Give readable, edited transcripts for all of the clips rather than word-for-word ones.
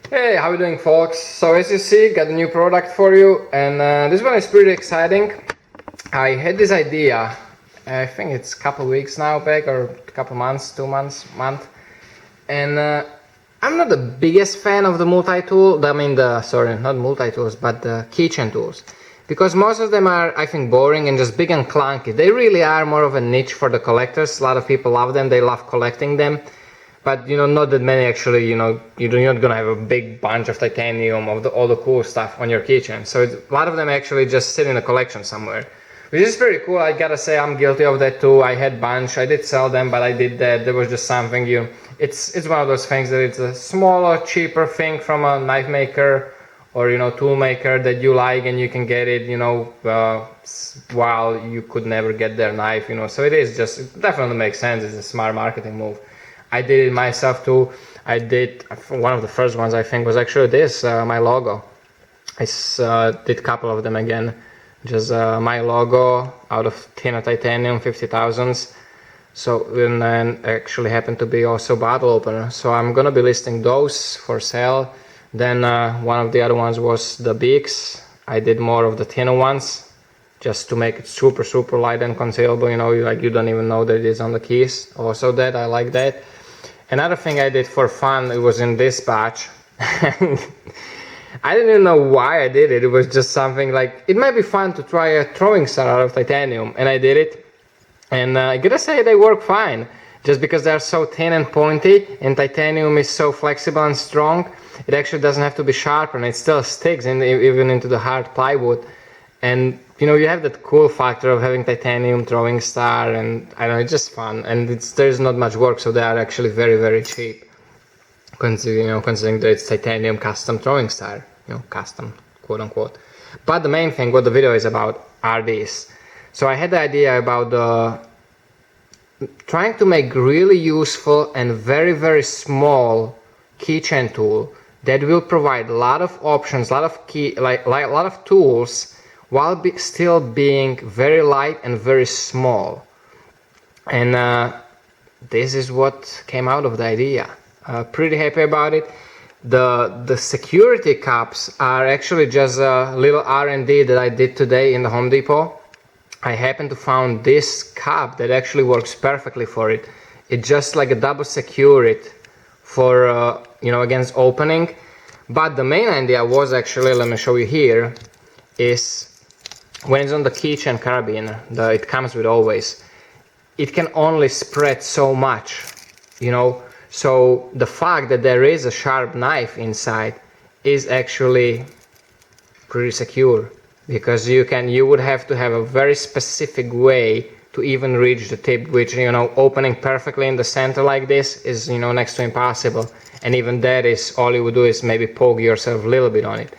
Hey, how you doing, folks? So as you see, got a new product for you, and this one is pretty exciting. I had this idea, I think it's a couple weeks now back, or a couple months, 2 months, month, and I'm not the biggest fan of the multi-tool, sorry, not multi-tools, but the keychain tools, because most of them are, I think, boring and just big and clunky. They really are more of a niche for the collectors. A lot of people love them, they love collecting them. But not that many actually, you're not gonna have a big bunch of titanium of all the cool stuff on your keychain. So a lot of them actually just sit in a collection somewhere, which is pretty cool. I gotta say I'm guilty of that too. I had bunch, I did sell them, but I did that. There was just something it's one of those things that it's a smaller, cheaper thing from a knife maker or tool maker that you like, and you can get it, while you could never get their knife, So it definitely makes sense. It's a smart marketing move. I did it myself too. I did one of the first ones, I think, was actually this, my logo. I did a couple of them again, just my logo out of thinner titanium 50,000s. So and then actually happened to be also bottle opener. So I'm gonna be listing those for sale. Then one of the other ones was the beaks. I did more of the thinner ones, just to make it super light and concealable. You don't even know that it's on the keys. Also that, I like that. Another thing I did for fun, it was in this batch. I didn't even know why I did it. It was just something like, it might be fun to try a throwing star out of titanium, and I did it. And I gotta say they work fine. Just because they're so thin and pointy, and titanium is so flexible and strong, it actually doesn't have to be sharpened. It still sticks even into the hard plywood. And you have that cool factor of having titanium throwing star, and I don't know, it's just fun, and there's not much work, so they are actually very cheap, considering that it's titanium custom throwing star, custom, quote unquote. But the main thing, what the video is about, are these. So I had the idea about trying to make really useful and very small keychain tool that will provide a lot of options, a lot of tools, while still being very light and very small. And this is what came out of the idea. Pretty happy about it. The security cups are actually just a little R&D that I did today in the Home Depot. I happened to find this cup that actually works perfectly for it. It's just like a double secure it for against opening. But the main idea was actually, let me show you here, is when it's on the keychain carabiner, it comes with always, it can only spread so much, so the fact that there is a sharp knife inside is actually pretty secure, because you would have to have a very specific way to even reach the tip, which opening perfectly in the center like this is next to impossible, and even that is all you would do is maybe poke yourself a little bit on it.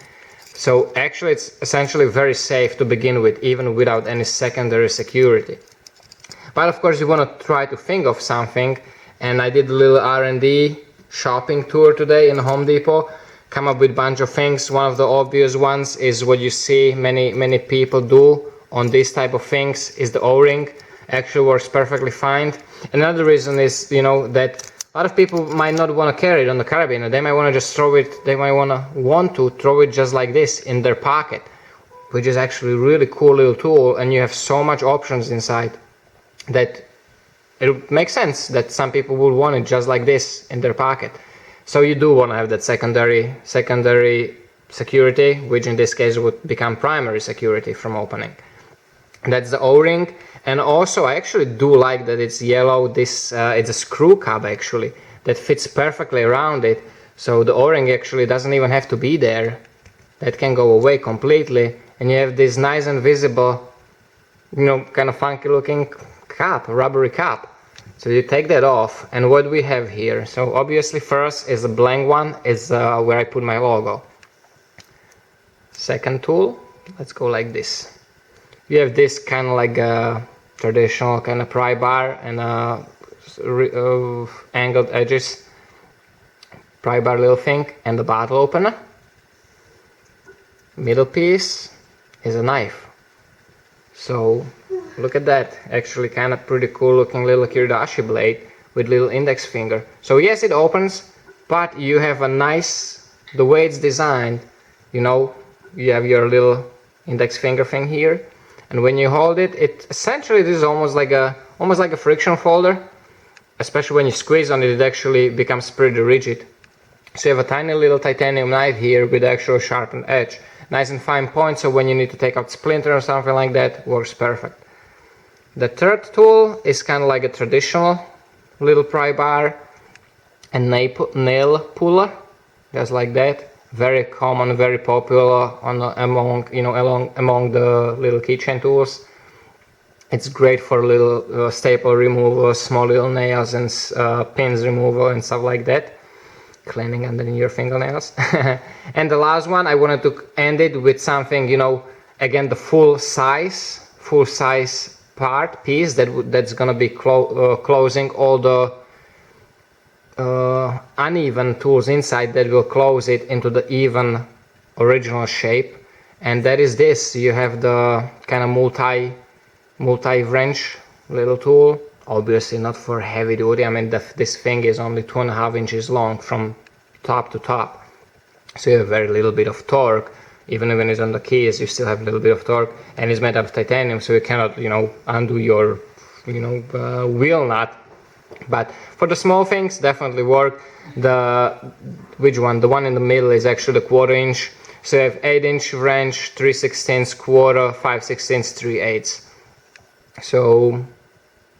So actually it's essentially very safe to begin with, even without any secondary security. But of course you want to try to think of something, and I did a little R&D shopping tour today in Home Depot, come up with a bunch of things. One of the obvious ones is what you see many people do on these type of things, is the O-ring. Actually works perfectly fine. Another reason is that a lot of people might not want to carry it on the carabiner. They might want to just throw it, they might want to throw it just like this in their pocket, which is actually a really cool little tool, and you have so much options inside that it makes sense that some people would want it just like this in their pocket. So you do want to have that secondary security, which in this case would become primary security from opening. That's the O-ring. And also I actually do like that it's yellow. It's a screw cap actually that fits perfectly around it, so the O-ring actually doesn't even have to be there. That can go away completely, and you have this nice and visible, kind of funky looking cap, rubbery cap. So you take that off, and what we have here, so obviously first is a blank one, is where I put my logo. Second tool, let's go like this. You have this kind of like a traditional kind of pry bar and angled edges, pry bar little thing, and the bottle opener. Middle piece is a knife. So look at that, actually kind of pretty cool looking little kiridashi blade with little index finger. So yes, it opens, but you have a nice the way it's designed, you know, you have your little index finger thing here, and when you hold it, it essentially this is almost like a friction folder. Especially when you squeeze on it, it actually becomes pretty rigid. So you have a tiny little titanium knife here with actual sharpened edge, nice and fine point, so when you need to take out splinter or something like that, works perfect. The third tool is kind of like a traditional little pry bar and nail puller, just like that. Very common, very popular among the little keychain tools. It's great for little staple removal, small little nails and pins removal and stuff like that. Cleaning underneath your fingernails. And the last one, I wanted to end it with something, you know, again the full size piece that's gonna be closing all the uneven tools inside that will close it into the even original shape. And that is this. You have the kind of multi-wrench little tool, obviously not for heavy duty. I mean, this thing is only 2.5 inches long from top to top, so you have very little bit of torque. Even when it's on the keys, you still have a little bit of torque, and it's made of titanium, so you cannot, you know, undo your, wheel nut. But for the small things, definitely work. Which one? The one in the middle is actually the 1/4 inch. So you have 8-inch wrench, 3/16, 1/4, 5/16, 3/8. So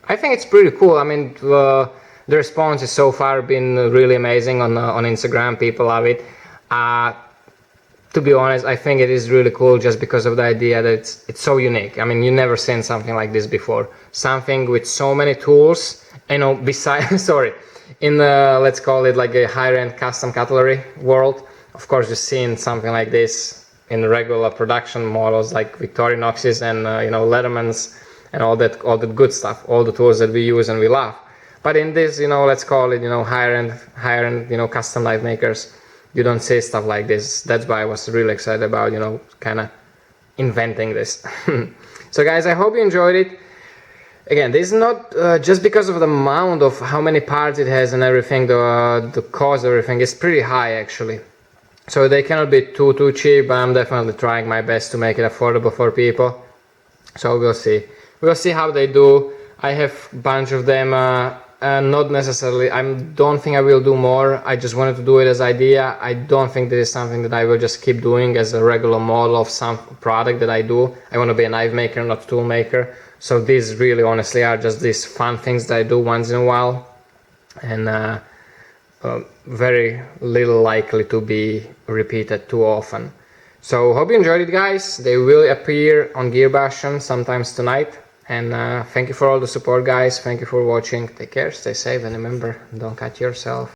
I think it's pretty cool. I mean, the response has so far been really amazing on Instagram. People love it. To be honest, I think it is really cool just because of the idea that it's so unique. I mean, you never seen something like this before. Something with so many tools, you know, besides, sorry, in the, let's call it like a higher-end custom cutlery world. Of course, you've seen something like this in regular production models like Victorinoxes and, Leathermans and all that good stuff, all the tools that we use and we love. But in this, let's call it, higher-end, custom knife makers, you don't see stuff like this. That's why I was really excited about, kind of inventing this. So guys, I hope you enjoyed it. Again, this is not just because of the amount of how many parts it has and everything, the cost of everything is pretty high actually. So they cannot be too cheap, but I'm definitely trying my best to make it affordable for people. So we'll see. We'll see how they do. I have a bunch of them, not necessarily, I don't think I will do more. I just wanted to do it as idea. I don't think this is something that I will just keep doing as a regular model of some product that I do. I want to be a knife maker, not a tool maker. So these really honestly are just these fun things that I do once in a while, and very little likely to be repeated too often. So hope you enjoyed it, guys. They will appear on Gearbastion sometimes tonight. And thank you for all the support, guys. Thank you for watching. Take care, stay safe, and remember, don't cut yourself.